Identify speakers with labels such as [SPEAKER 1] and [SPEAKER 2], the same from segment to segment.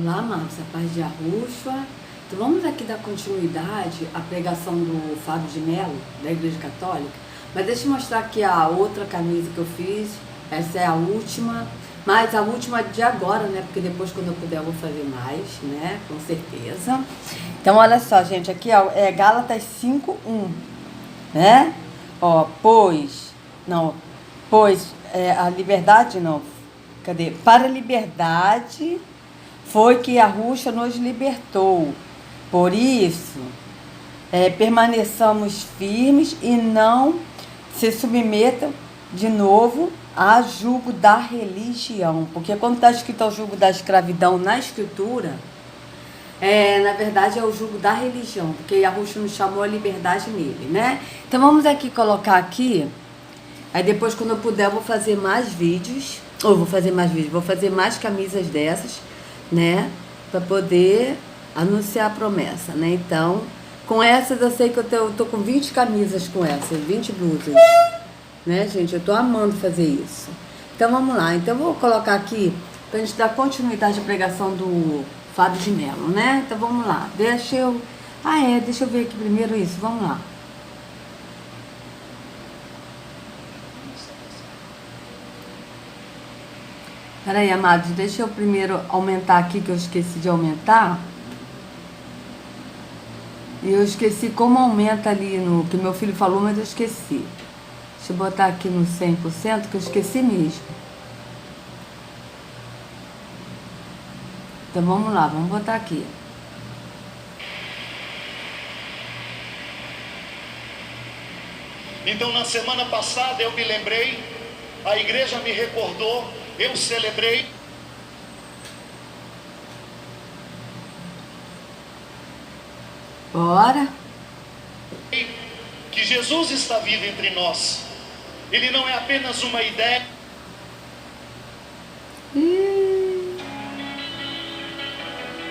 [SPEAKER 1] Olá, amados, a paz de Arrufa. Então vamos aqui dar continuidade à pregação do Fábio de Mello, da Igreja Católica. Mas deixa eu mostrar aqui a outra camisa que eu fiz. Essa é a última, mas a última de agora, né? Porque depois, quando eu puder, eu vou fazer mais, né? Com certeza. Então, olha só, gente, aqui ó, é Gálatas 5:1, né? Ó, pois a liberdade não, cadê? Para a liberdade foi que Yahushua nos libertou. Por isso, permaneçamos firmes e não se submetam de novo a jugo da religião. Porque quando está escrito o jugo da escravidão na escritura, na verdade é o jugo da religião, porque Yahushua nos chamou a liberdade nele, né? Então vamos aqui colocar aqui, aí depois quando eu puder eu vou fazer mais vídeos, vou fazer mais camisas dessas, né, para poder anunciar a promessa, né? Então, com essas eu sei que eu tô com 20 camisas com essas, 20 blusas, né, gente? Eu tô amando fazer isso. Então, vamos lá. Então, eu vou colocar aqui pra gente dar continuidade à pregação do Fábio de Mello, né? Então, vamos lá. Deixa eu ver aqui primeiro isso. Vamos lá. Peraí, amados, deixa eu primeiro aumentar aqui, que eu esqueci de aumentar. E eu esqueci como aumenta ali no que meu filho falou, mas eu esqueci. Deixa eu botar aqui no 100%, que eu esqueci mesmo. Então vamos lá, vamos botar aqui.
[SPEAKER 2] Então, na semana passada eu me lembrei, a igreja me recordou, eu celebrei.
[SPEAKER 1] Bora.
[SPEAKER 2] Que Jesus está vivo entre nós. Ele não é apenas uma ideia.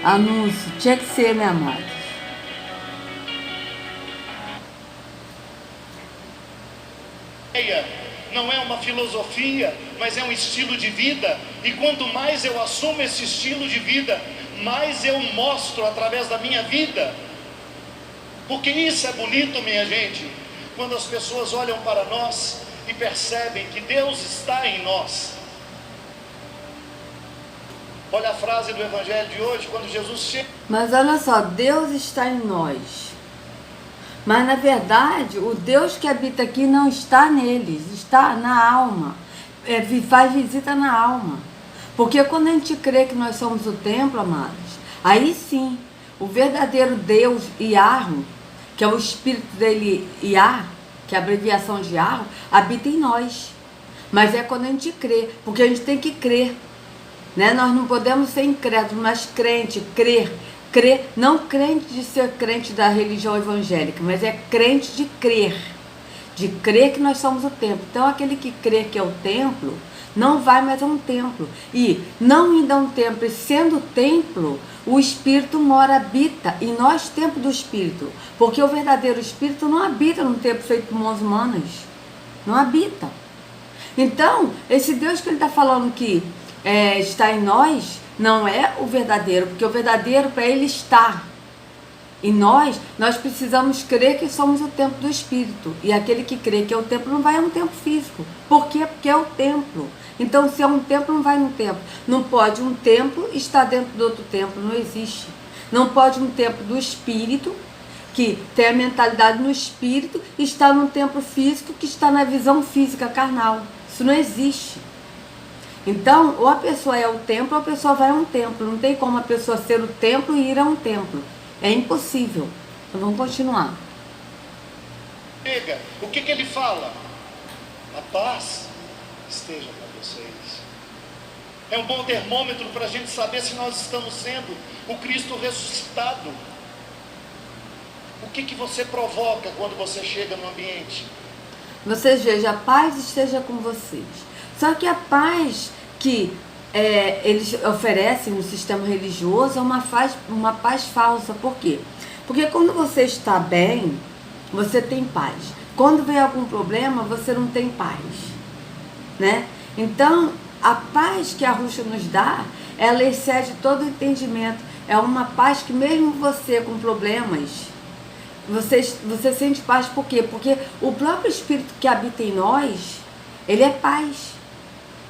[SPEAKER 1] Anúncio, tinha que ser, né, amados?
[SPEAKER 2] Não é uma filosofia, mas é um estilo de vida. E quanto mais eu assumo esse estilo de vida, mais eu mostro através da minha vida. Porque isso é bonito, minha gente, quando as pessoas olham para nós e percebem que Deus está em nós. Olha a frase do Evangelho de hoje, quando Jesus chega.
[SPEAKER 1] Mas olha só, Deus está em nós. Mas na verdade, o Deus que habita aqui não está neles, está na alma. Faz visita na alma. Porque quando a gente crê que nós somos o templo, amados, aí sim, o verdadeiro Deus, Yahweh, que é o espírito dele, Yah, que é a abreviação de Yahweh, habita em nós. Mas é quando a gente crê, porque a gente tem que crer, né? Nós não podemos ser incrédulos, mas crente, crer, não crente de ser crente da religião evangélica, mas é crente de crer que nós somos o templo. Então aquele que crê que é o templo, não vai mais a um templo. E não indo a um templo, e sendo templo, o Espírito habita em nós, templo do Espírito. Porque o verdadeiro Espírito não habita num templo feito por mãos humanas. Não habita. Então, esse Deus que ele está falando que está em nós, não é o verdadeiro, porque o verdadeiro para ele está em nós precisamos crer que somos o templo do Espírito. E aquele que crê que é o templo não vai a um templo físico. Por quê? Porque é o templo. Então, se é um templo, não vai no templo. Não pode um templo estar dentro do outro templo, não existe. Não pode um templo do Espírito, que tem a mentalidade no Espírito, estar num templo físico que está na visão física carnal. Isso não existe. Então, ou a pessoa é o templo, ou a pessoa vai a um templo. Não tem como a pessoa ser o templo e ir a um templo. É impossível. Então, vamos continuar.
[SPEAKER 2] O que ele fala? A paz esteja com vocês. É um bom termômetro para a gente saber se nós estamos sendo o Cristo ressuscitado. O que você provoca quando você chega no ambiente?
[SPEAKER 1] Vocês vejam, a paz esteja com vocês. Só que a paz que eles oferecem no sistema religioso é uma paz falsa. Por quê? Porque quando você está bem, você tem paz. Quando vem algum problema, você não tem paz, né? Então, a paz que a Yahushua nos dá ela excede todo o entendimento. É uma paz que mesmo você com problemas, você sente paz. Por quê? Porque o próprio Espírito que habita em nós, ele é paz,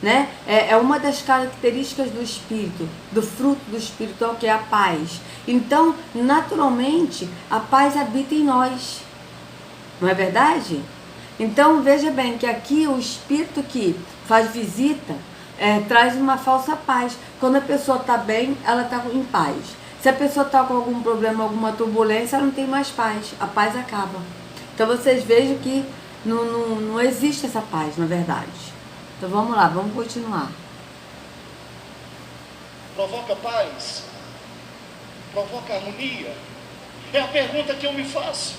[SPEAKER 1] né? É uma das características do Espírito, do fruto do Espírito, que é a paz. Então, naturalmente, a paz habita em nós, não é verdade? Então, veja bem que aqui o Espírito que faz visita traz uma falsa paz. Quando a pessoa está bem, ela está em paz. Se a pessoa está com algum problema, alguma turbulência, ela não tem mais paz. A paz acaba. Então, vocês vejam que não existe essa paz, na verdade. Então, vamos lá, vamos continuar.
[SPEAKER 2] Provoca paz? Provoca harmonia? É a pergunta que eu me faço.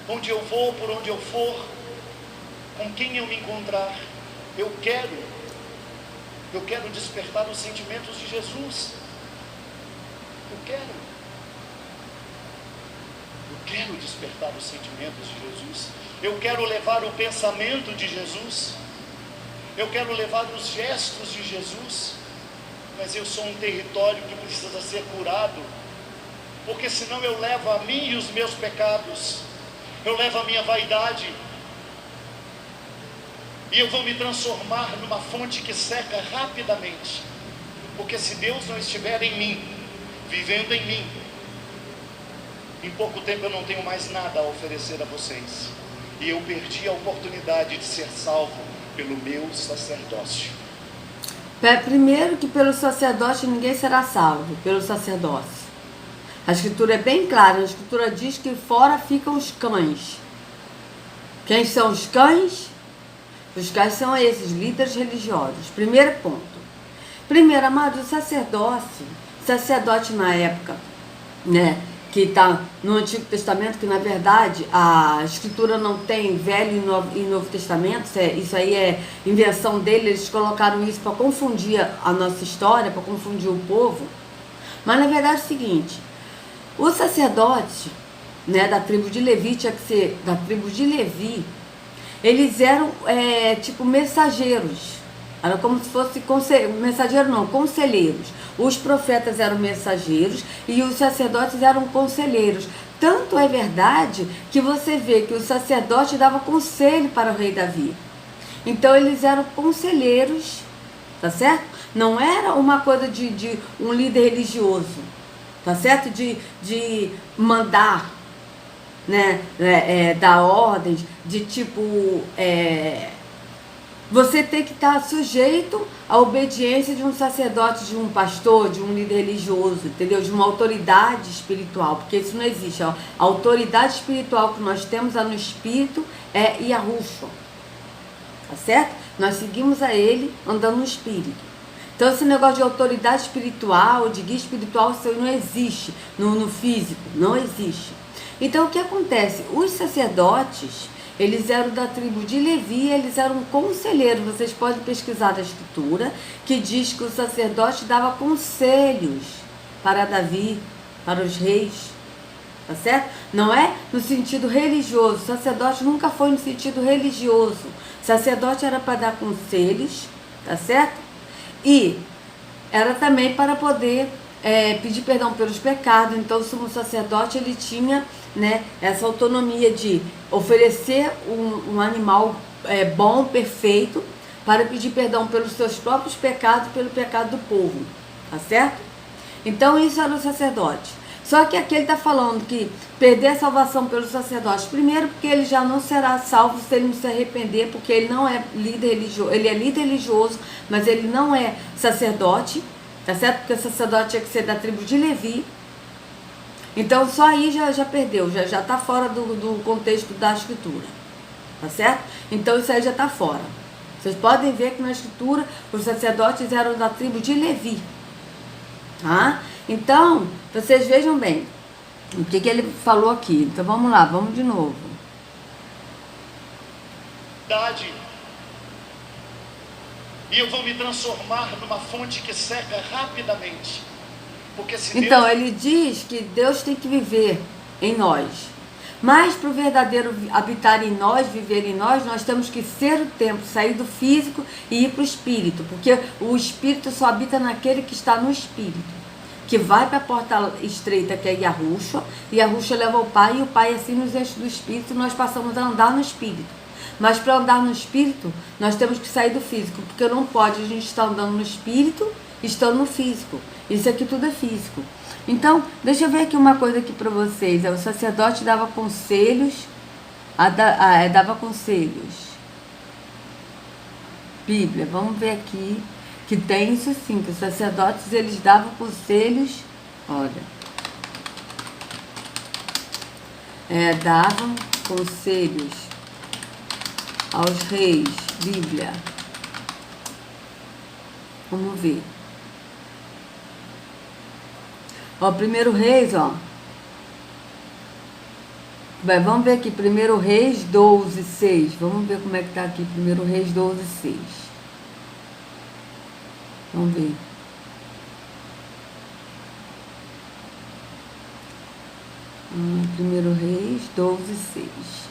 [SPEAKER 2] Onde eu vou, por onde eu for, com quem eu me encontrar, eu quero despertar os sentimentos de Jesus. Eu quero despertar os sentimentos de Jesus. Eu quero levar o pensamento de Jesus. Eu quero levar os gestos de Jesus. Mas eu sou um território que precisa ser curado, porque senão eu levo a mim e os meus pecados, eu levo a minha vaidade, e eu vou me transformar numa fonte que seca rapidamente. Porque se Deus não estiver em mim, vivendo em mim, em pouco tempo eu não tenho mais nada a oferecer a vocês. E eu perdi a oportunidade de ser salvo pelo meu sacerdócio.
[SPEAKER 1] Primeiro que pelo sacerdote ninguém será salvo, pelo sacerdócio. A Escritura é bem clara, a Escritura diz que fora ficam os cães. Quem são os cães? Os cães são esses, líderes religiosos. Primeiro ponto. Primeiro, amado, o sacerdote na época, né, que está no Antigo Testamento, que na verdade a Escritura não tem Velho e Novo Testamento, isso aí é invenção dele, eles colocaram isso para confundir a nossa história, para confundir o povo. Mas na verdade é o seguinte, o sacerdote, né, da tribo de Levi, tinha que ser da tribo de Levi, eles eram tipo mensageiros, era como se fosse conselheiros. Os profetas eram mensageiros e os sacerdotes eram conselheiros. Tanto é verdade que você vê que o sacerdote dava conselho para o rei Davi. Então eles eram conselheiros, tá certo? Não era uma coisa de um líder religioso, tá certo? De mandar, né? Dar ordens, de tipo... Você tem que estar sujeito à obediência de um sacerdote, de um pastor, de um líder religioso, entendeu? De uma autoridade espiritual, porque isso não existe. A autoridade espiritual que nós temos no Espírito é Yahushua, tá certo? Nós seguimos a Ele andando no Espírito. Então esse negócio de autoridade espiritual, de guia espiritual, isso não existe no físico, não existe. Então o que acontece? Os sacerdotes... Eles eram da tribo de Levi, eles eram conselheiros. Vocês podem pesquisar na Escritura, que diz que o sacerdote dava conselhos para Davi, para os reis, tá certo? Não é no sentido religioso, o sacerdote nunca foi no sentido religioso. O sacerdote era para dar conselhos, tá certo? E era também para poder pedir perdão pelos pecados. Então o sumo sacerdote, ele tinha, né, essa autonomia de oferecer um animal bom, perfeito, para pedir perdão pelos seus próprios pecados, pelo pecado do povo, tá certo? Então isso era o sacerdote. Só que aqui ele está falando que perder a salvação pelo sacerdote, primeiro porque ele já não será salvo se ele não se arrepender, porque ele não é líder religioso, ele é líder religioso, mas ele não é sacerdote, tá certo? Porque o sacerdote tinha que ser da tribo de Levi. Então só aí já perdeu, já está fora do contexto da Escritura, tá certo? Então isso aí já está fora. Vocês podem ver que na Escritura os sacerdotes eram da tribo de Levi, tá? Então, vocês vejam bem o que ele falou aqui. Então vamos lá, vamos de novo.
[SPEAKER 2] E eu vou me transformar numa fonte que seca rapidamente. Porque se
[SPEAKER 1] então,
[SPEAKER 2] Deus...
[SPEAKER 1] ele diz que Deus tem que viver em nós. Mas para o verdadeiro habitar em nós, viver em nós, nós temos que ser o tempo, sair do físico e ir para o espírito, porque o espírito só habita naquele que está no espírito, que vai para a porta estreita, que é Yahushua, e Yahushua leva o Pai, e o Pai assim nos enche do espírito, e nós passamos a andar no espírito. Mas para andar no espírito, nós temos que sair do físico, porque não pode a gente estar andando no espírito estando no físico. Isso aqui tudo é físico. Então, deixa eu ver aqui uma coisa aqui para vocês. O sacerdote dava conselhos, dava conselhos. Bíblia, vamos ver aqui, que tem isso sim, que os sacerdotes, eles davam conselhos, olha, davam conselhos aos reis, Bíblia. Vamos ver. Ó, 1 Reis, ó. Vamos ver aqui, 1 Reis 12, 6. Vamos ver como é que tá aqui, 1 Reis 12, 6. Vamos ver. Primeiro Reis 12, 6.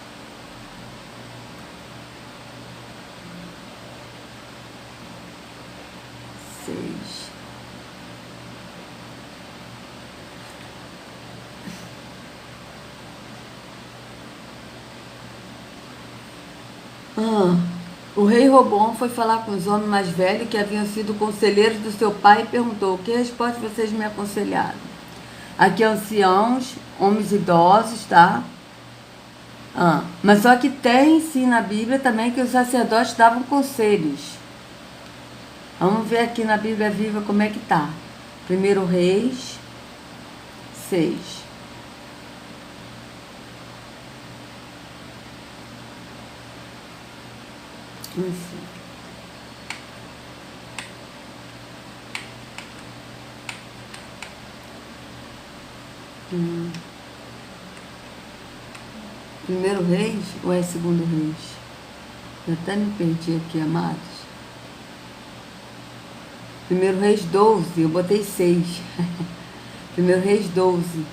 [SPEAKER 1] O rei Robão foi falar com os homens mais velhos que haviam sido conselheiros do seu pai e perguntou: que resposta vocês me aconselharam? Aqui anciãos, homens idosos, tá? Mas só que tem sim na Bíblia também que os sacerdotes davam conselhos. Vamos ver aqui na Bíblia Viva como é que tá. 1 Reis 6. Primeiro Reis ou é Segundo Reis? Eu até me perdi aqui, amados. 1 Reis 12, eu botei 6. 1 Reis 12.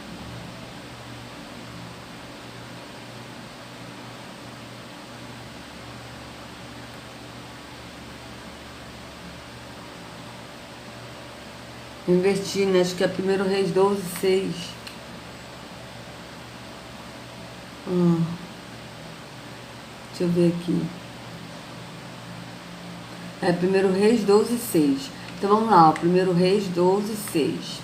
[SPEAKER 1] Investi, né? Acho que é 1 Reis 12, 6. Deixa eu ver aqui. É 1 Reis 12, 6. Então vamos lá, ó, 1 Reis 12, 6.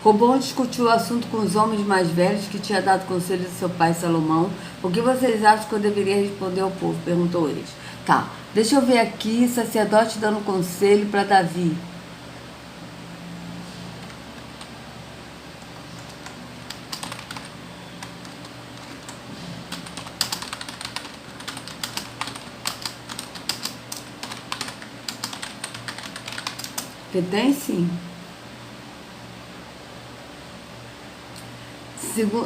[SPEAKER 1] Robão discutiu o assunto com os homens mais velhos que tinha dado conselho de seu pai Salomão. O que vocês acham que eu deveria responder ao povo? Perguntou eles. Tá, deixa eu ver aqui, sacerdote dando conselho para Davi. Porque tem sim.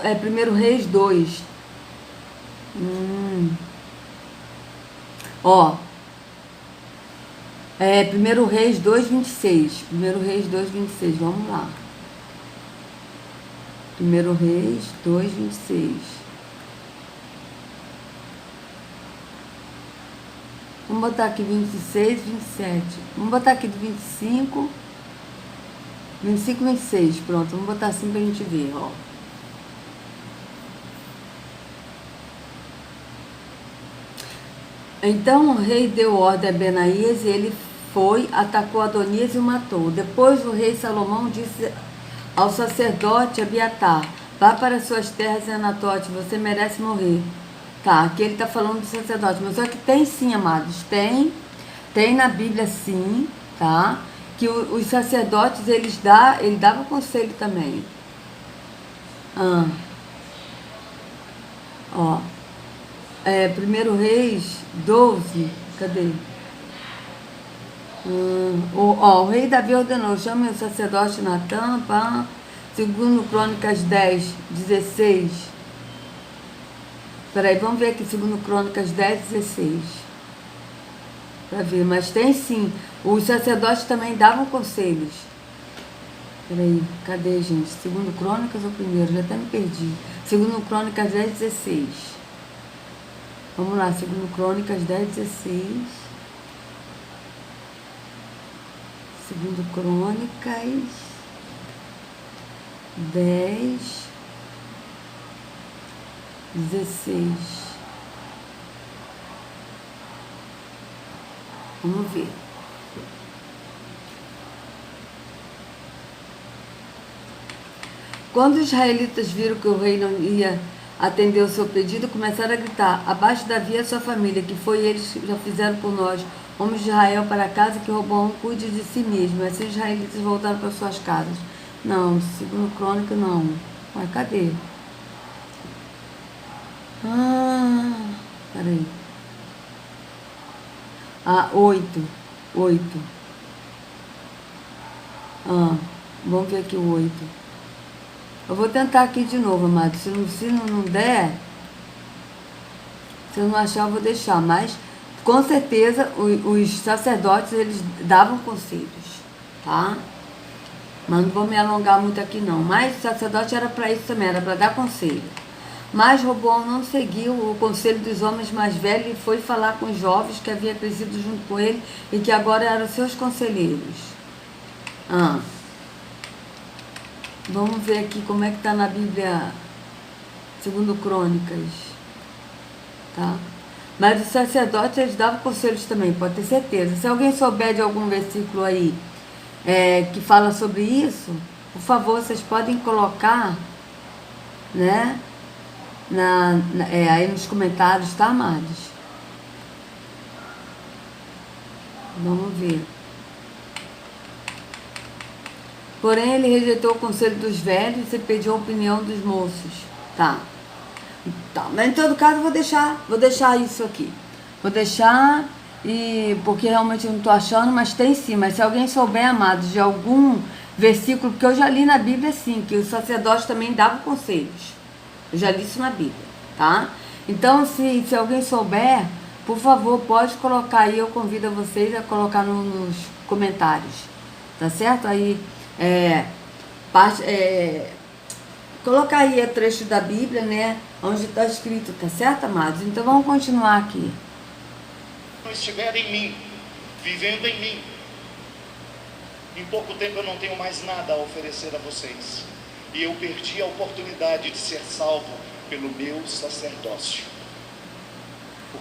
[SPEAKER 1] É 1 Reis 2. Ó. É 1 Reis 2, 26. 1 Reis 2, 26. Vamos lá. 1 Reis 2, 26. Vamos botar aqui 26, 27. Vamos botar aqui do 25, 26. Pronto, vamos botar assim pra gente ver, ó. Então o rei deu ordem a Benaías e ele foi, atacou Adonias e o matou. Depois o rei Salomão disse ao sacerdote Abiatar: vá para suas terras em Anatote, você merece morrer. Tá, aqui ele está falando do sacerdote, mas só que tem sim, amados, tem na Bíblia sim, tá? Que os sacerdotes, ele dava conselho também. Ó, 1 Reis 12, cadê? O rei Davi ordenou: chame o sacerdote Natã, pá. 2 Crônicas 10, 16. Peraí, vamos ver aqui, 2 Crônicas 10, 16. Pra ver, mas tem sim. Os sacerdotes também davam conselhos. Peraí, cadê, gente? 2 Crônicas ou primeiro? Já até me perdi. Segundo Crônicas 10:16. Vamos lá, segundo Crônicas 10:16. Segundo Crônicas 10:16. Vamos ver. Quando os israelitas viram que o rei não ia atender o seu pedido, começaram a gritar: abaixo Davi e a sua família, que foi eles que já fizeram por nós, homens de Israel, para casa, que Roboão cuide de si mesmo. Assim os israelitas voltaram para suas casas. Não, segundo Crônica não. Ué, cadê? Peraí. 8. Vamos ver aqui o 8. Eu vou tentar aqui de novo, amado. Se não der, se eu não achar, eu vou deixar. Mas, com certeza, os sacerdotes, eles davam conselhos, tá? Mas não vou me alongar muito aqui, não. Mas o sacerdote era para isso também, era para dar conselho. Mas Roboão não seguiu o conselho dos homens mais velhos e foi falar com os jovens que haviam crescido junto com ele e que agora eram seus conselheiros. Vamos ver aqui como é que está na Bíblia, segundo Crônicas, tá? Mas os sacerdotes, eles davam conselhos também, pode ter certeza. Se alguém souber de algum versículo aí que fala sobre isso, por favor, vocês podem colocar, né, aí nos comentários, tá, amados? Vamos ver. Porém, ele rejeitou o conselho dos velhos e pediu a opinião dos moços. Tá, mas em todo caso eu vou deixar isso aqui. Vou deixar, porque realmente eu não estou achando, mas tem sim. Mas se alguém souber, amados, de algum versículo, porque eu já li na Bíblia sim, que os sacerdotes também davam conselhos. Eu já li isso na Bíblia, tá? Então, se alguém souber, por favor, pode colocar aí, eu convido vocês a colocar nos comentários, tá certo? Aí, colocar aí o trecho da Bíblia, né, onde está escrito, tá certo, amados? Então, vamos continuar aqui.
[SPEAKER 2] Não estiver em mim, vivendo em mim, em pouco tempo eu não tenho mais nada a oferecer a vocês. E eu perdi a oportunidade de ser salvo pelo meu sacerdócio.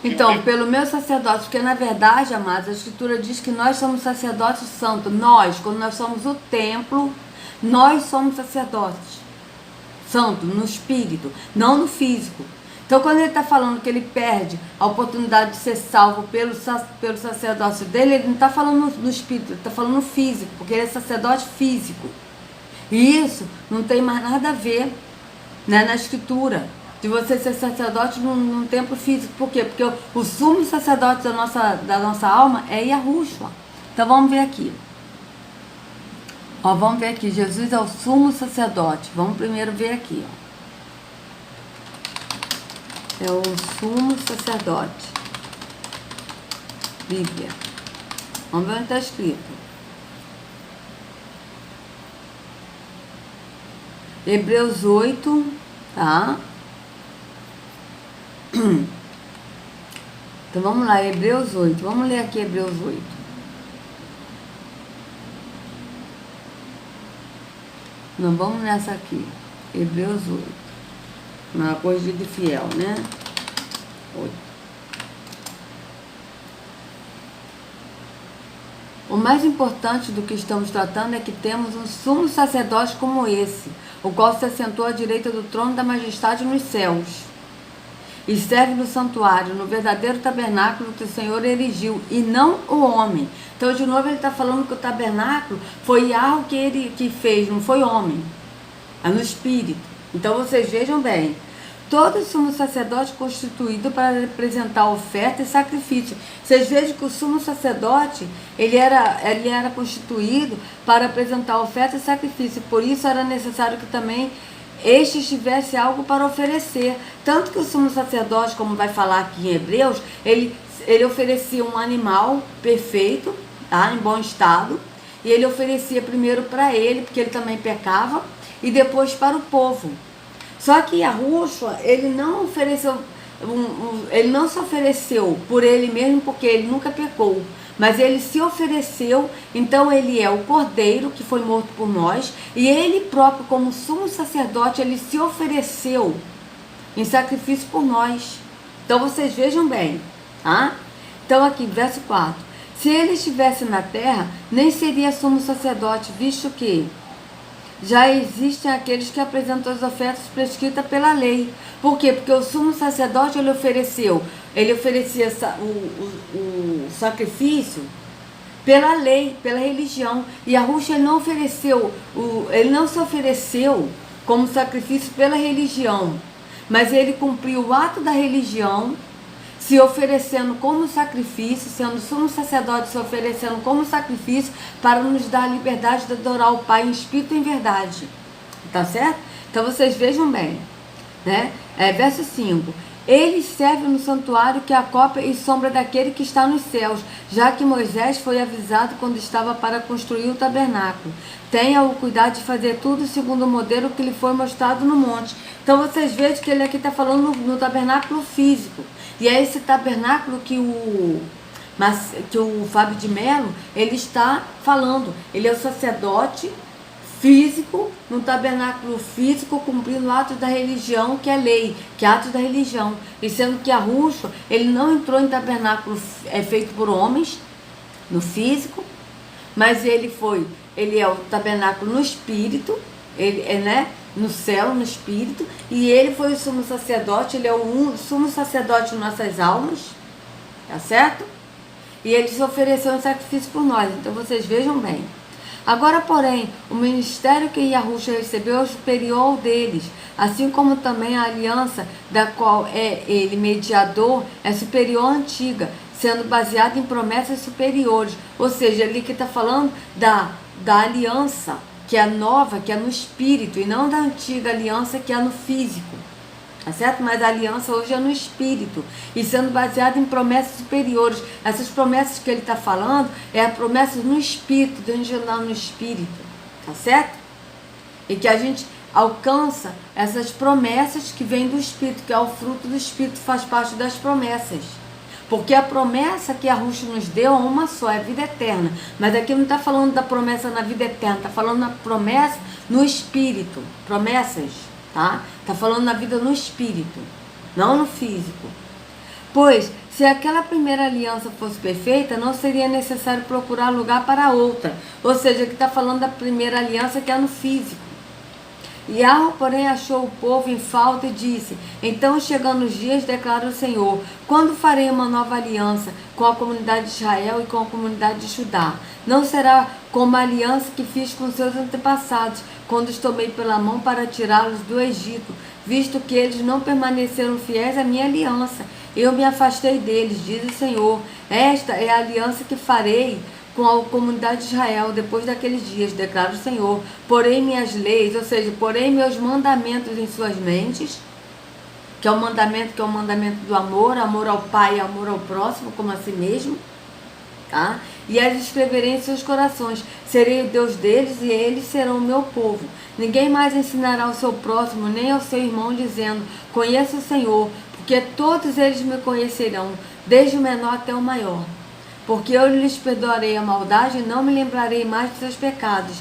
[SPEAKER 1] Então, pelo meu sacerdócio, porque na verdade, amados, a Escritura diz que nós somos sacerdotes santos. Nós, quando nós somos o templo, nós somos sacerdotes santos, no espírito, não no físico. Então, quando ele está falando que ele perde a oportunidade de ser salvo pelo sacerdócio dele, ele não está falando no espírito, ele está falando no físico, porque ele é sacerdote físico. E isso não tem mais nada a ver, né, na Escritura, de você ser sacerdote num templo físico. Por quê? Porque o sumo sacerdote da nossa alma é Yahushua. Então vamos ver aqui. Vamos ver aqui. Jesus é o sumo sacerdote. Vamos primeiro ver aqui. É o sumo sacerdote. Bíblia. Vamos ver onde está escrito. Hebreus 8, tá? Então vamos lá, Hebreus 8. Vamos ler aqui Hebreus 8. Não, vamos nessa aqui. Hebreus 8. Na corrigida e fiel, né? 8. O mais importante do que estamos tratando é que temos um sumo sacerdote como esse, o qual se assentou à direita do trono da majestade nos céus, e serve no santuário, no verdadeiro tabernáculo que o Senhor erigiu, e não o homem. Então, de novo, ele está falando que o tabernáculo foi algo que ele fez, não foi homem, é no espírito. Então, vocês vejam bem, todo sumo sacerdote constituído para apresentar oferta e sacrifício. Vocês vejam que o sumo sacerdote, ele era constituído para apresentar oferta e sacrifício. Por isso era necessário que também este tivesse algo para oferecer. Tanto que o sumo sacerdote, como vai falar aqui em Hebreus, ele oferecia um animal perfeito, tá, em bom estado. E ele oferecia primeiro para ele, porque ele também pecava, e depois para o povo. Só que Yahushua, ele não ofereceu, ele não se ofereceu por ele mesmo, porque ele nunca pecou, mas ele se ofereceu. Então ele é o Cordeiro que foi morto por nós, e ele próprio, como sumo sacerdote, ele se ofereceu em sacrifício por nós. Então vocês vejam bem, tá? Então aqui, verso 4. Se ele estivesse na terra, nem seria sumo sacerdote, visto que já existem aqueles que apresentam as ofertas prescritas pela lei. Por quê? Porque o sumo sacerdote, ele oferecia o sacrifício pela lei, pela religião. E Yahushua, ele não se ofereceu como sacrifício pela religião, mas ele cumpriu o ato da religião, se oferecendo como sacrifício, sendo sumo sacerdote, se oferecendo como sacrifício para nos dar a liberdade de adorar o Pai em espírito e em verdade. Tá certo? Então vocês vejam bem, né? Verso 5. Ele serve no santuário, que é a cópia e sombra daquele que está nos céus, já que Moisés foi avisado quando estava para construir o tabernáculo. Tenha o cuidado de fazer tudo segundo o modelo que lhe foi mostrado no monte. Então vocês vejam que ele aqui está falando no tabernáculo físico. E é esse tabernáculo que o Fábio de Mello, ele está falando. Ele é o sacerdote físico, no tabernáculo físico, cumprindo atos da religião, que é lei, que é atos da religião. E sendo que Yahushua, ele não entrou em tabernáculo feito por homens, no físico, mas ele é o tabernáculo no espírito, ele é, né, no céu, no espírito, e ele foi o sumo sacerdote, ele é o sumo sacerdote de nossas almas, tá certo? E ele se ofereceu em sacrifício por nós, então vocês vejam bem. Agora, porém, o ministério que Yahushua recebeu é superior ao deles, assim como também a aliança da qual é ele mediador é superior à antiga, sendo baseada em promessas superiores. Ou seja, ali que está falando da aliança, que é nova, que é no espírito, e não da antiga aliança, que é no físico. Tá certo? Mas a aliança hoje é no espírito, e sendo baseada em promessas superiores. Essas promessas que ele está falando é a promessa no espírito, do angelar no espírito. Tá certo? E que a gente alcança essas promessas que vêm do espírito, que é o fruto do espírito, faz parte das promessas. Porque a promessa que Yahushua nos deu é uma só, é a vida eterna. Mas aqui não está falando da promessa na vida eterna, está falando da promessa no espírito. Promessas, tá? Está falando na vida no espírito, não no físico. Pois, se aquela primeira aliança fosse perfeita, não seria necessário procurar lugar para outra. Ou seja, aqui está falando da primeira aliança, que é no físico. Yahweh, porém, achou o povo em falta e disse: então, chegando os dias, declara o Senhor, quando farei uma nova aliança com a comunidade de Israel e com a comunidade de Judá? Não será como a aliança que fiz com seus antepassados, quando os tomei pela mão para tirá-los do Egito, visto que eles não permaneceram fiéis à minha aliança. Eu me afastei deles, diz o Senhor. Esta é a aliança que farei com a comunidade de Israel depois daqueles dias, declara o Senhor. Porém minhas leis, ou seja, porém meus mandamentos em suas mentes, que é o mandamento do amor ao Pai e amor ao próximo, como a si mesmo, tá? E as escreverei em seus corações. Serei o Deus deles e eles serão o meu povo. Ninguém mais ensinará ao seu próximo, nem ao seu irmão, dizendo: conheça o Senhor, porque todos eles me conhecerão, desde o menor até o maior. Porque eu lhes perdoarei a maldade e não me lembrarei mais de seus pecados,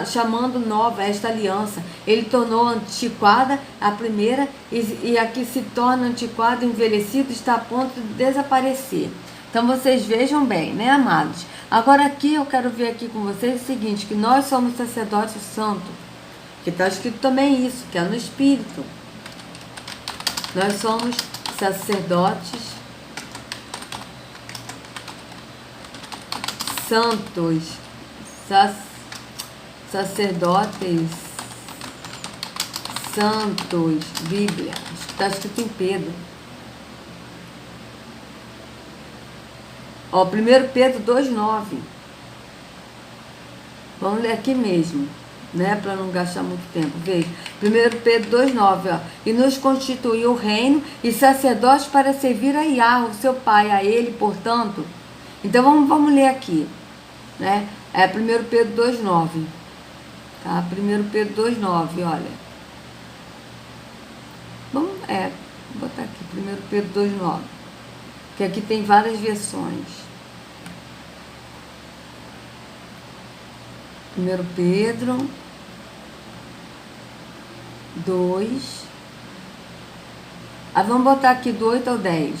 [SPEAKER 1] chamando nova esta aliança. Ele tornou antiquada a primeira, e a que se torna antiquada e envelhecida está a ponto de desaparecer. Então vocês vejam bem, né, amados? Agora aqui eu quero ver aqui com vocês o seguinte, que nós somos sacerdotes santos, que está escrito também isso, que é no Espírito. Nós somos sacerdotes santos, sacerdotes santos, Bíblia, está escrito em Pedro. Ó, 1 Pedro 2,9. Vamos ler aqui mesmo, né, para não gastar muito tempo. Veja, 1 Pedro 2,9, ó. E nos constituiu o reino e sacerdotes para servir a Yahweh, seu Pai, a ele, portanto. Então vamos ler aqui, né? É 1 Pedro 2,9, tá? 1 Pedro 2,9, olha. Pedro 2,9. Que aqui tem várias versões. 1 Pedro 2. Vamos botar aqui do 8 ao 10,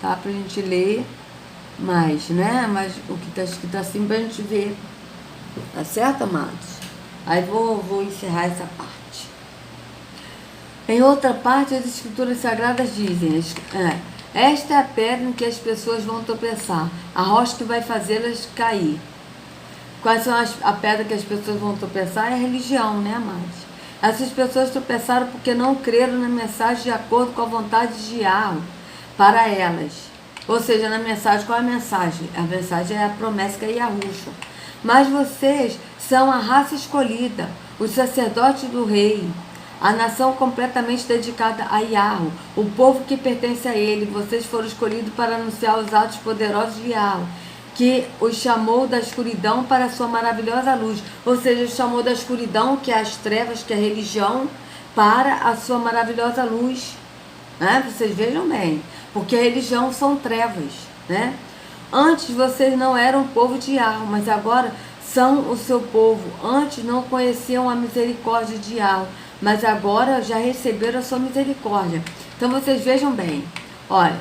[SPEAKER 1] tá? Pra gente ler mais, né? Mas o que tá escrito assim pra gente ver. Tá certo, amados? Aí vou encerrar essa parte. Em outra parte, as escrituras sagradas dizem: esta é a pedra em que as pessoas vão tropeçar, a rocha que vai fazê-las cair. Quais são a pedra que as pessoas vão tropeçar? É a religião, né, amados? Essas pessoas tropeçaram porque não creram na mensagem de acordo com a vontade de Yahweh para elas. Ou seja, na mensagem, qual é a mensagem? A mensagem é a promessa que é Yahushua. Mas vocês são a raça escolhida, os sacerdotes do rei, a nação completamente dedicada a Yahweh, o povo que pertence a ele. Vocês foram escolhidos para anunciar os atos poderosos de Yahweh, que os chamou da escuridão para a sua maravilhosa luz. Ou seja, chamou da escuridão, que é as trevas, que é a religião, para a sua maravilhosa luz. Vocês vejam bem, porque a religião são trevas, né? Antes vocês não eram povo de Yahweh, mas agora são o seu povo. Antes não conheciam a misericórdia de Yahweh, mas agora já receberam a sua misericórdia. Então vocês vejam bem, olha,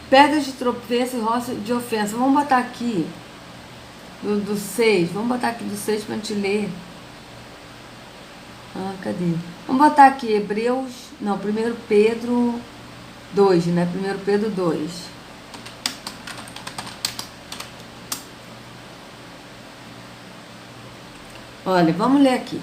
[SPEAKER 1] pedras de tropeço e rocha de ofensa. Vamos botar aqui do 6. Vamos botar aqui do 6 para a gente ler. Cadê? Vamos botar aqui 1 Pedro 2, né? 1 Pedro 2. Olha, vamos ler aqui.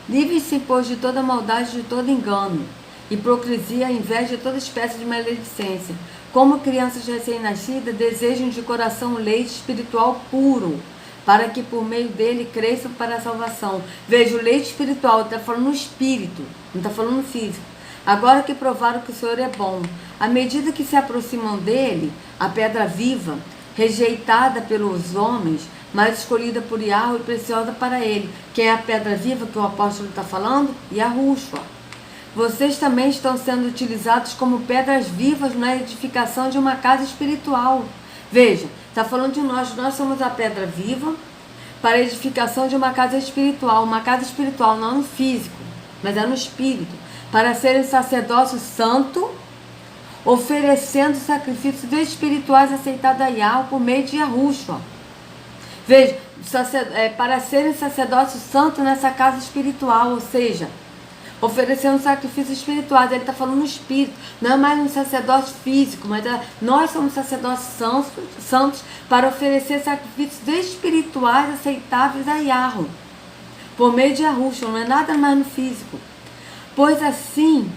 [SPEAKER 1] Livre-se, pois, de toda maldade, de todo engano, hipocrisia, inveja e toda espécie de maledicência. Como crianças recém-nascidas, desejam de coração leite espiritual puro, para que por meio dele cresçam para a salvação. Veja, o leite espiritual está falando no espírito, não está falando no físico. Agora que provaram que o Senhor é bom, à medida que se aproximam dele, a pedra viva, rejeitada pelos homens, mas escolhida por Yahweh e preciosa para ele. Quem é a pedra viva que o apóstolo está falando? Yahushua. Vocês também estão sendo utilizados como pedras vivas na edificação de uma casa espiritual. Veja, está falando de nós somos a pedra viva para a edificação de uma casa espiritual. Uma casa espiritual não no físico, mas é no espírito. Para serem sacerdócio santo, oferecendo sacrifícios espirituais aceitados a Yahweh por meio de Yahushua. Veja, para serem sacerdócio santo nessa casa espiritual, ou seja, oferecendo sacrifícios espirituais. Ele está falando no espírito, não é mais um sacerdócio físico, mas nós somos sacerdócios santos para oferecer sacrifícios espirituais aceitáveis a Yahweh, por meio de Yahushua, não é nada mais no físico. Pois assim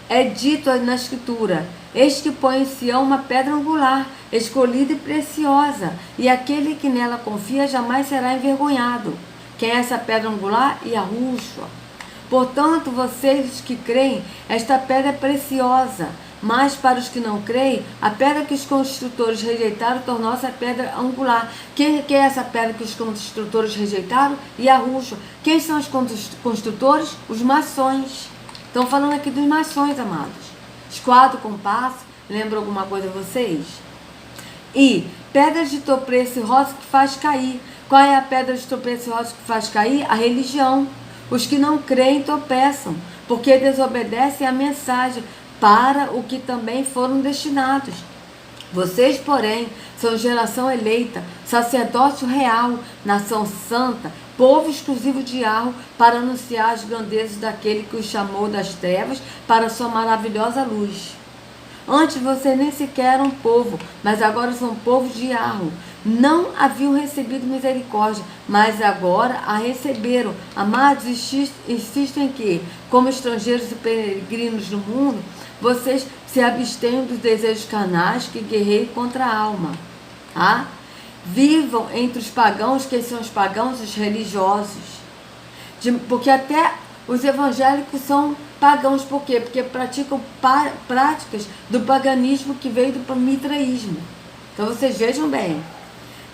[SPEAKER 1] é dito na Escritura: eis que põe em Sião uma pedra angular, escolhida e preciosa, e aquele que nela confia jamais será envergonhado. Quem é essa pedra angular? Yahushua. Portanto, vocês que creem, esta pedra é preciosa, mas para os que não creem, a pedra que os construtores rejeitaram tornou-se a pedra angular. Quem é essa pedra que os construtores rejeitaram? Yahushua. Quem são os construtores? Os maçons. Estão falando aqui dos maçons, amados. Esquadro, compasso, lembra alguma coisa a vocês? E pedra de tropeço e rocha que faz cair. Qual é a pedra de tropeço e rocha que faz cair? A religião. Os que não creem tropeçam, porque desobedecem a mensagem para o que também foram destinados. Vocês, porém, são geração eleita, sacerdócio real, nação santa, povo exclusivo de Yahweh, para anunciar as grandezas daquele que os chamou das trevas para a sua maravilhosa luz. Antes vocês nem sequer eram povo, mas agora são povo de Yahweh. Não haviam recebido misericórdia, mas agora a receberam. Amados, insistem que, como estrangeiros e peregrinos no mundo, vocês se abstenham dos desejos carnais que guerreiam contra a alma. Tá? Vivam entre os pagãos, que são os pagãos, os religiosos. Porque até os evangélicos são pagãos. Por quê? Porque praticam práticas do paganismo que veio do mitraísmo. Então vocês vejam bem.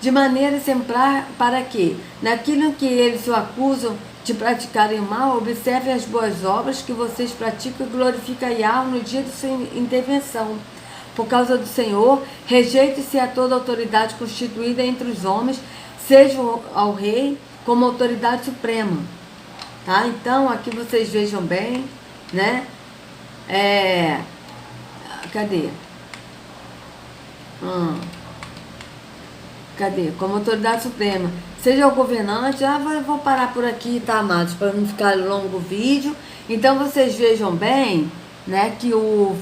[SPEAKER 1] De maneira exemplar, para que, naquilo em que eles o acusam, de praticarem o mal, observe as boas obras que vocês praticam e glorifiquem a Yahweh no dia de sua intervenção. Por causa do Senhor, rejeite-se a toda autoridade constituída entre os homens, seja ao rei como autoridade suprema. Tá? Então, aqui vocês vejam bem, né? Cadê? Cadê? Como autoridade suprema. Seja o governante. Vou parar por aqui, tá, amados? Para não ficar longo o vídeo. Então, vocês vejam bem, né? Que o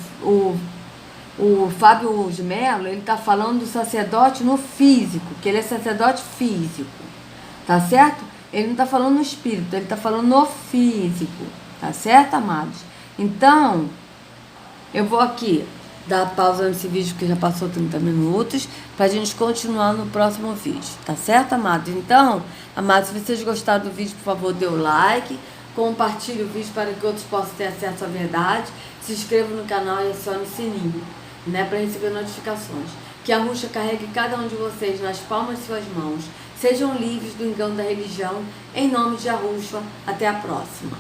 [SPEAKER 1] Fábio de Mello, ele tá falando do sacerdote no físico. Que ele é sacerdote físico. Tá certo? Ele não tá falando no espírito. Ele tá falando no físico. Tá certo, amados? Então, eu vou aqui dar pausa nesse vídeo que já passou 30 minutos, pra gente continuar no próximo vídeo, tá certo, amados? Então, amados, se vocês gostaram do vídeo, por favor, dê o like, compartilhe o vídeo para que outros possam ter acesso à verdade, se inscreva no canal e acione o sininho, né, para receber notificações. Que a Ruxa carregue cada um de vocês nas palmas de suas mãos, sejam livres do engano da religião, em nome de Yahushua. Até a próxima.